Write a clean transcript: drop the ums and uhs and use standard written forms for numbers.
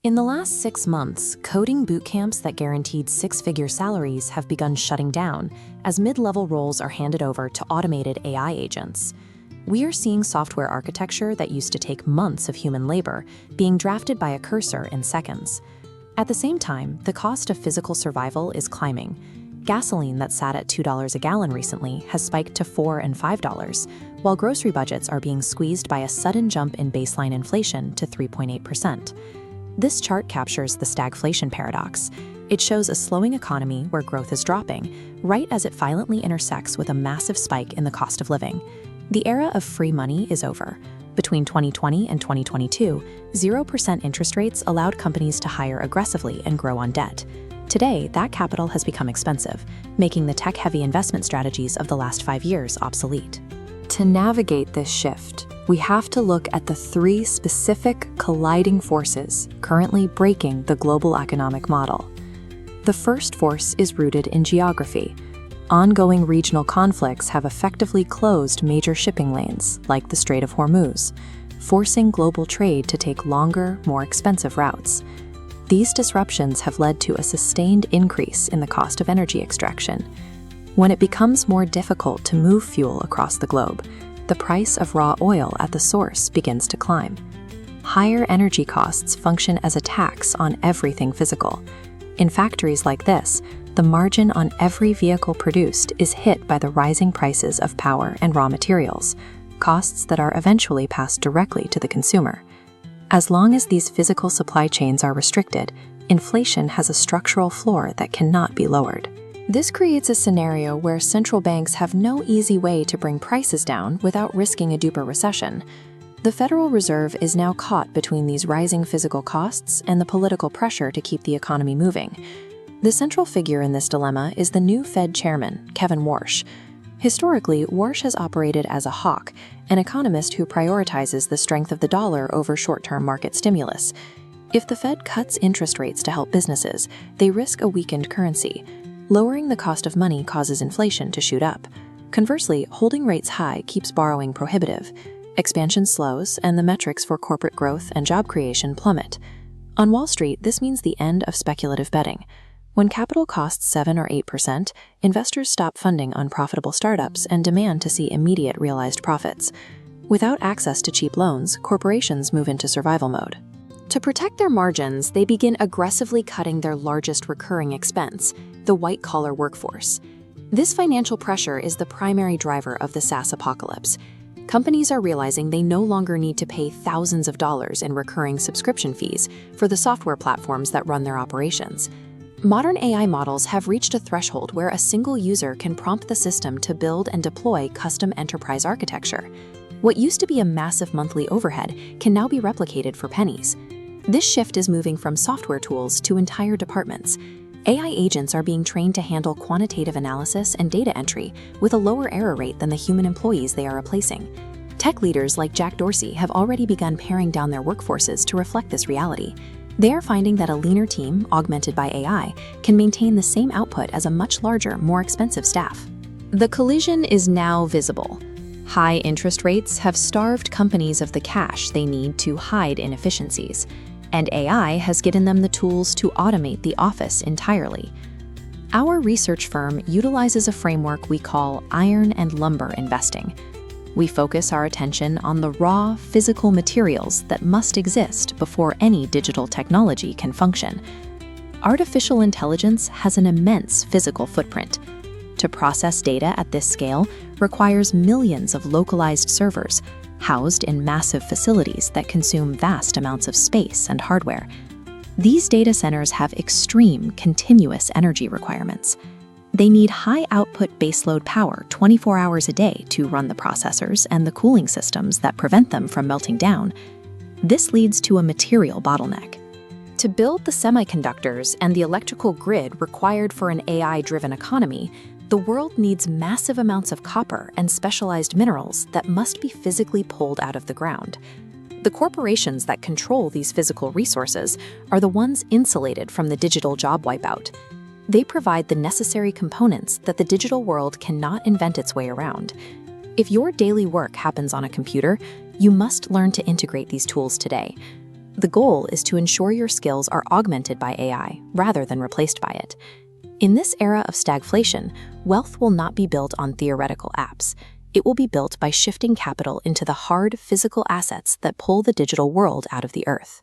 In the last 6 months, coding bootcamps that guaranteed six-figure salaries have begun shutting down as mid-level roles are handed over to automated AI agents. We are seeing software architecture that used to take months of human labor being drafted by a cursor in seconds. At the same time, the cost of physical survival is climbing. Gasoline that sat at $2 a gallon recently has spiked to $4 and $5, while grocery budgets are being squeezed by a sudden jump in baseline inflation to 3.8%. This chart captures the stagflation paradox. It shows a slowing economy where growth is dropping, right as it violently intersects with a massive spike in the cost of living. The era of free money is over. Between 2020 and 2022, 0% interest rates allowed companies to hire aggressively and grow on debt. Today, that capital has become expensive, making the tech-heavy investment strategies of the last 5 years obsolete. To navigate this shift, we have to look at the 3 specific colliding forces currently breaking the global economic model. The first force is rooted in geography. Ongoing regional conflicts have effectively closed major shipping lanes, like the Strait of Hormuz, forcing global trade to take longer, more expensive routes. These disruptions have led to a sustained increase in the cost of energy extraction. When it becomes more difficult to move fuel across the globe, the price of raw oil at the source begins to climb. Higher energy costs function as a tax on everything physical. In factories like this, the margin on every vehicle produced is hit by the rising prices of power and raw materials, costs that are eventually passed directly to the consumer. As long as these physical supply chains are restricted, inflation has a structural floor that cannot be lowered. This creates a scenario where central banks have no easy way to bring prices down without risking a deeper recession. The Federal Reserve is now caught between these rising physical costs and the political pressure to keep the economy moving. The central figure in this dilemma is the new Fed chairman, Kevin Warsh. Historically, Warsh has operated as a hawk, an economist who prioritizes the strength of the dollar over short-term market stimulus. If the Fed cuts interest rates to help businesses, they risk a weakened currency. Lowering the cost of money causes inflation to shoot up. Conversely, holding rates high keeps borrowing prohibitive. Expansion slows, and the metrics for corporate growth and job creation plummet. On Wall Street, this means the end of speculative betting. When capital costs 7 or 8%, investors stop funding unprofitable startups and demand to see immediate realized profits. Without access to cheap loans, corporations move into survival mode. To protect their margins, they begin aggressively cutting their largest recurring expense, the white-collar workforce. This financial pressure is the primary driver of the SaaS apocalypse. Companies are realizing they no longer need to pay thousands of dollars in recurring subscription fees for the software platforms that run their operations. Modern AI models have reached a threshold where a single user can prompt the system to build and deploy custom enterprise architecture. What used to be a massive monthly overhead can now be replicated for pennies. This shift is moving from software tools to entire departments. AI agents are being trained to handle quantitative analysis and data entry with a lower error rate than the human employees they are replacing. Tech leaders like Jack Dorsey have already begun paring down their workforces to reflect this reality. They are finding that a leaner team, augmented by AI, can maintain the same output as a much larger, more expensive staff. The collision is now visible. High interest rates have starved companies of the cash they need to hide inefficiencies, and AI has given them the tools to automate the office entirely. Our research firm utilizes a framework we call iron and lumber investing. We focus our attention on the raw, physical materials that must exist before any digital technology can function. Artificial intelligence has an immense physical footprint. To process data at this scale requires millions of localized servers, housed in massive facilities that consume vast amounts of space and hardware. These data centers have extreme, continuous energy requirements. They need high-output baseload power 24 hours a day to run the processors and the cooling systems that prevent them from melting down. This leads to a material bottleneck. To build the semiconductors and the electrical grid required for an AI-driven economy, the world needs massive amounts of copper and specialized minerals that must be physically pulled out of the ground. The corporations that control these physical resources are the ones insulated from the digital job wipeout. They provide the necessary components that the digital world cannot invent its way around. If your daily work happens on a computer, you must learn to integrate these tools today. The goal is to ensure your skills are augmented by AI rather than replaced by it. In this era of stagflation, wealth will not be built on theoretical apps. It will be built by shifting capital into the hard, physical assets that pull the digital world out of the earth.